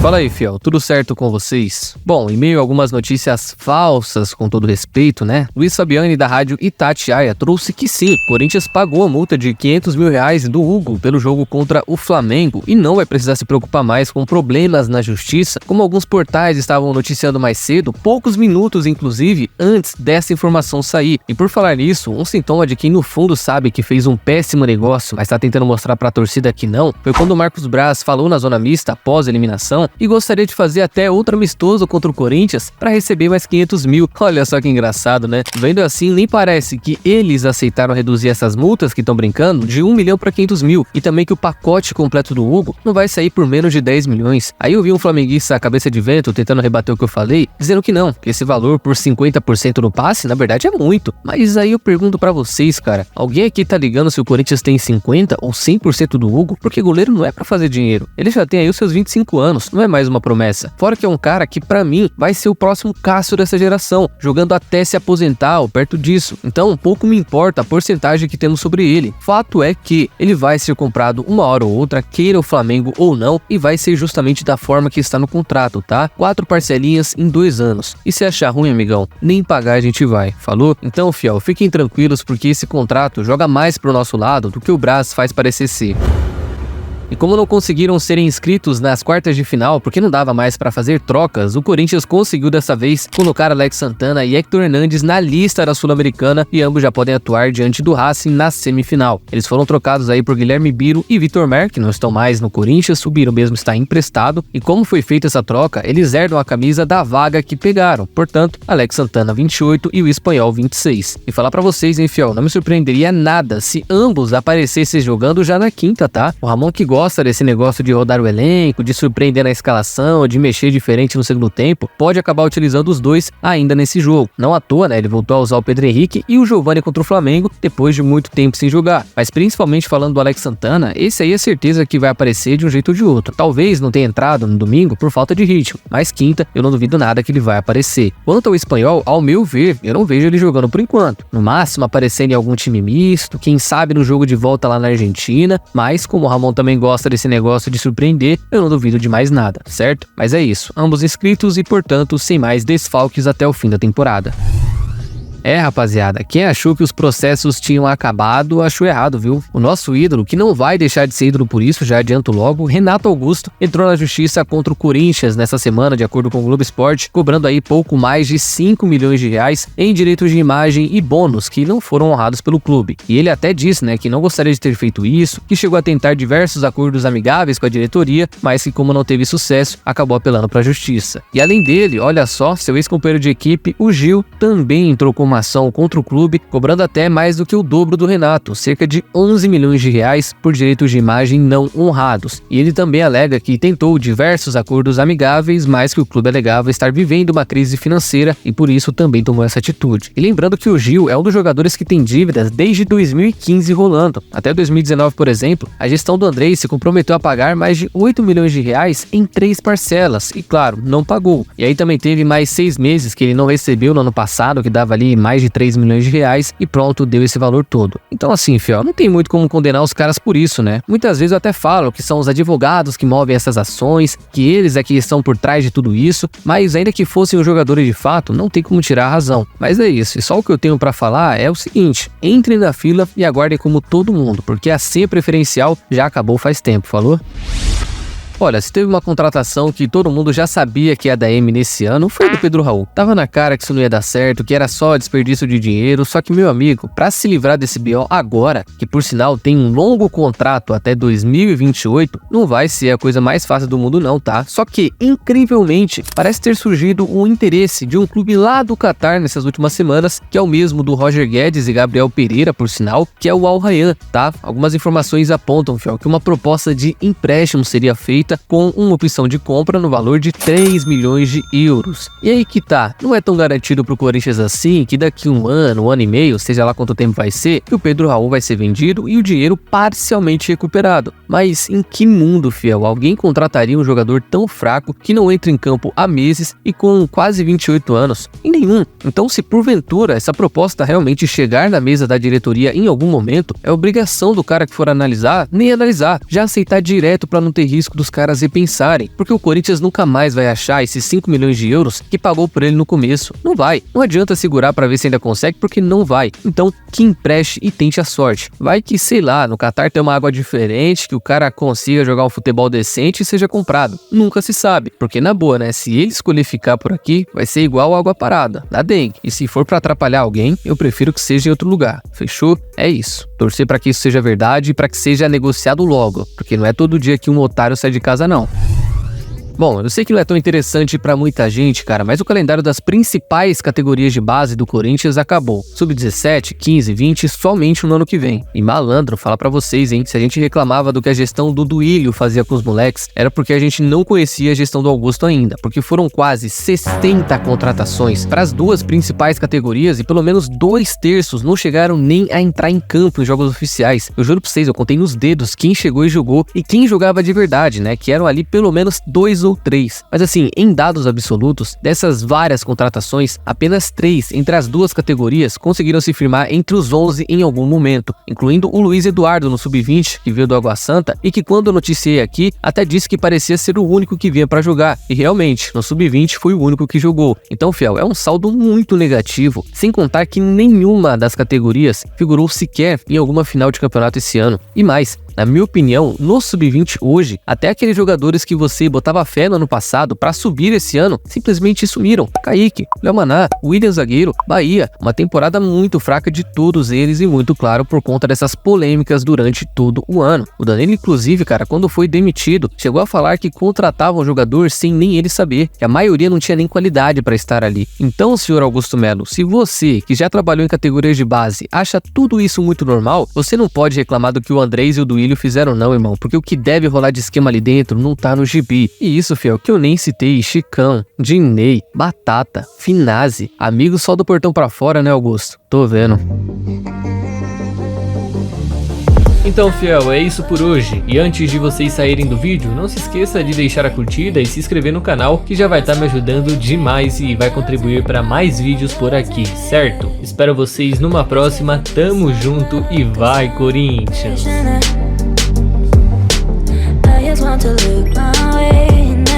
Fala aí, fiel, tudo certo com vocês? Bom, em meio a algumas notícias falsas, com todo respeito, né? Luiz Fabiani da rádio Itatiaia trouxe que sim, o Corinthians pagou a multa de R$500 mil do Hugo pelo jogo contra o Flamengo e não vai precisar se preocupar mais com problemas na justiça, como alguns portais estavam noticiando mais cedo, poucos minutos inclusive antes dessa informação sair. E por falar nisso, um sintoma de quem no fundo sabe que fez um péssimo negócio, mas tá tentando mostrar pra torcida que não, foi quando o Marcos Braz falou na zona mista após a eliminação e gostaria de fazer até outro amistoso contra o Corinthians para receber mais 500 mil. Olha só que engraçado, né? Vendo assim, nem parece que eles aceitaram reduzir essas multas que estão brincando de 1 milhão para 500 mil e também que o pacote completo do Hugo não vai sair por menos de 10 milhões. Aí eu vi um flamenguista cabeça de vento tentando rebater o que eu falei, dizendo que não, que esse valor por 50% no passe, na verdade é muito. Mas aí eu pergunto para vocês, cara, alguém aqui tá ligando se o Corinthians tem 50 ou 100% do Hugo? Porque goleiro não é para fazer dinheiro. Ele já tem aí os seus 25 anos, não é mais uma promessa. Fora que é um cara que pra mim vai ser o próximo Cássio dessa geração, jogando até se aposentar ou perto disso. Então pouco me importa a porcentagem que temos sobre ele. Fato é que ele vai ser comprado uma hora ou outra, queira o Flamengo ou não, e vai ser justamente da forma que está no contrato, tá? 4 parcelinhas em 2 anos. E se achar ruim, amigão, nem pagar a gente vai. Falou? Então, fiel, fiquem tranquilos porque esse contrato joga mais pro nosso lado do que o Braz faz parecer ser. E como não conseguiram serem inscritos nas quartas de final porque não dava mais para fazer trocas, o Corinthians conseguiu dessa vez colocar Alex Santana e Hector Hernandes na lista da Sul-Americana e ambos já podem atuar diante do Racing na semifinal. Eles foram trocados aí por Guilherme Biro e Vitor Mer, que não estão mais no Corinthians, o Biro mesmo está emprestado, e como foi feita essa troca, eles herdam a camisa da vaga que pegaram, portanto, Alex Santana 28 e o Espanhol 26. E falar pra vocês, hein, fiel, não me surpreenderia nada se ambos aparecessem jogando já na quinta, tá? O Ramon que gosta desse negócio de rodar o elenco, de surpreender na escalação, de mexer diferente no segundo tempo, pode acabar utilizando os dois ainda nesse jogo. Não à toa, né, ele voltou a usar o Pedro Henrique e o Giovani contra o Flamengo depois de muito tempo sem jogar. Mas principalmente falando do Alex Santana, esse aí é certeza que vai aparecer de um jeito ou de outro. Talvez não tenha entrado no domingo por falta de ritmo, mas quinta eu não duvido nada que ele vai aparecer. Quanto ao Espanhol, ao meu ver, eu não vejo ele jogando por enquanto. No máximo aparecendo em algum time misto, quem sabe no jogo de volta lá na Argentina, mas como o Ramon também gosta desse negócio de surpreender, eu não duvido de mais nada, certo? Mas é isso, ambos inscritos e portanto sem mais desfalques até o fim da temporada. É, rapaziada, quem achou que os processos tinham acabado, achou errado, viu? O nosso ídolo, que não vai deixar de ser ídolo por isso, já adianto logo, Renato Augusto, entrou na justiça contra o Corinthians nessa semana, de acordo com o Globo Esporte, cobrando aí pouco mais de 5 milhões de reais em direitos de imagem e bônus que não foram honrados pelo clube. E ele até disse, né, que não gostaria de ter feito isso, que chegou a tentar diversos acordos amigáveis com a diretoria, mas que como não teve sucesso, acabou apelando para a justiça. E além dele, olha só, seu ex-companheiro de equipe, o Gil, também entrou com uma ação contra o clube, cobrando até mais do que o dobro do Renato, cerca de 11 milhões de reais por direitos de imagem não honrados. E ele também alega que tentou diversos acordos amigáveis, mas que o clube alegava estar vivendo uma crise financeira e por isso também tomou essa atitude. E lembrando que o Gil é um dos jogadores que tem dívidas desde 2015 rolando. Até 2019, por exemplo, a gestão do Andrei se comprometeu a pagar mais de 8 milhões de reais em 3 parcelas e, claro, não pagou. E aí também teve mais 6 meses que ele não recebeu no ano passado, que dava ali mais de 3 milhões de reais e pronto, deu esse valor todo. Então assim, fiel, não tem muito como condenar os caras por isso, né? Muitas vezes eu até falo que são os advogados que movem essas ações, que eles é que estão por trás de tudo isso, mas ainda que fossem os jogadores de fato, não tem como tirar a razão. Mas é isso, e só o que eu tenho pra falar é o seguinte, entrem na fila e aguardem como todo mundo, porque a senha preferencial já acabou faz tempo, falou? Olha, se teve uma contratação que todo mundo já sabia que ia dar M nesse ano, foi do Pedro Raul. Tava na cara que isso não ia dar certo, que era só desperdício de dinheiro, só que, meu amigo, pra se livrar desse BO agora, que por sinal tem um longo contrato até 2028, não vai ser a coisa mais fácil do mundo não, tá? Só que, incrivelmente, parece ter surgido um interesse de um clube lá do Catar nessas últimas semanas, que é o mesmo do Roger Guedes e Gabriel Pereira, por sinal, que é o Al Rayyan, tá? Algumas informações apontam, fiel, que uma proposta de empréstimo seria feita com uma opção de compra no valor de 3 milhões de euros. E aí que tá, não é tão garantido pro Corinthians assim que daqui um ano e meio, seja lá quanto tempo vai ser, que o Pedro Raul vai ser vendido e o dinheiro parcialmente recuperado. Mas em que mundo, fiel, alguém contrataria um jogador tão fraco que não entra em campo há meses e com quase 28 anos? Em nenhum. Então, se porventura essa proposta realmente chegar na mesa da diretoria em algum momento, é obrigação do cara que for analisar, nem analisar, já aceitar direto para não ter risco dos caras caras repensarem, porque o Corinthians nunca mais vai achar esses 5 milhões de euros que pagou por ele no começo. Não vai. Não adianta segurar pra ver se ainda consegue, porque não vai. Então, que empreste e tente a sorte. Vai que, sei lá, no Catar tem uma água diferente, que o cara consiga jogar um futebol decente e seja comprado. Nunca se sabe, porque na boa, né, se ele escolher ficar por aqui, vai ser igual água parada, da dengue. E se for pra atrapalhar alguém, eu prefiro que seja em outro lugar. Fechou? É isso. Torcer pra que isso seja verdade e pra que seja negociado logo, porque não é todo dia que um otário sai de casa não. Bom, eu sei que não é tão interessante pra muita gente, cara, mas o calendário das principais categorias de base do Corinthians acabou. Sub-17, 15, 20, somente no ano que vem. E malandro, fala pra vocês, hein, se a gente reclamava do que a gestão do Duílio fazia com os moleques, era porque a gente não conhecia a gestão do Augusto ainda, porque foram quase 60 contratações para as duas principais categorias e pelo menos 2/3 não chegaram nem a entrar em campo em jogos oficiais. Eu juro pra vocês, eu contei nos dedos quem chegou e jogou e quem jogava de verdade, né, que eram ali pelo menos 2 ou 3. Mas assim, em dados absolutos, dessas várias contratações, apenas 3 entre as duas categorias conseguiram se firmar entre os 11 em algum momento, incluindo o Luiz Eduardo no Sub-20, que veio do Água Santa e que quando eu noticiei aqui, até disse que parecia ser o único que vinha para jogar. E realmente, no Sub-20 foi o único que jogou. Então, fiel, é um saldo muito negativo, sem contar que nenhuma das categorias figurou sequer em alguma final de campeonato esse ano. E mais, na minha opinião, no Sub-20 hoje, até aqueles jogadores que você botava fé no ano passado pra subir esse ano, simplesmente sumiram. Kaique, Léo Maná, William Zagueiro, Bahia, uma temporada muito fraca de todos eles e muito claro por conta dessas polêmicas durante todo o ano. O Danilo, inclusive, cara, quando foi demitido, chegou a falar que contratava um jogador sem nem ele saber, que a maioria não tinha nem qualidade pra estar ali. Então, senhor Augusto Melo, se você, que já trabalhou em categorias de base, acha tudo isso muito normal, você não pode reclamar do que o Andrés e o Duílio fizeram não, irmão, porque o que deve rolar de esquema ali dentro não tá no gibi. E isso, fiel, que eu nem citei Chicão, Dinei, Batata, Finazzi, amigo só do portão pra fora, né, Augusto? Tô vendo. Então, fiel, é isso por hoje. E antes de vocês saírem do vídeo, não se esqueça de deixar a curtida e se inscrever no canal, que já vai estar me ajudando demais e vai contribuir para mais vídeos por aqui, certo? Espero vocês numa próxima, tamo junto e vai, Corinthians! I just want to look my way.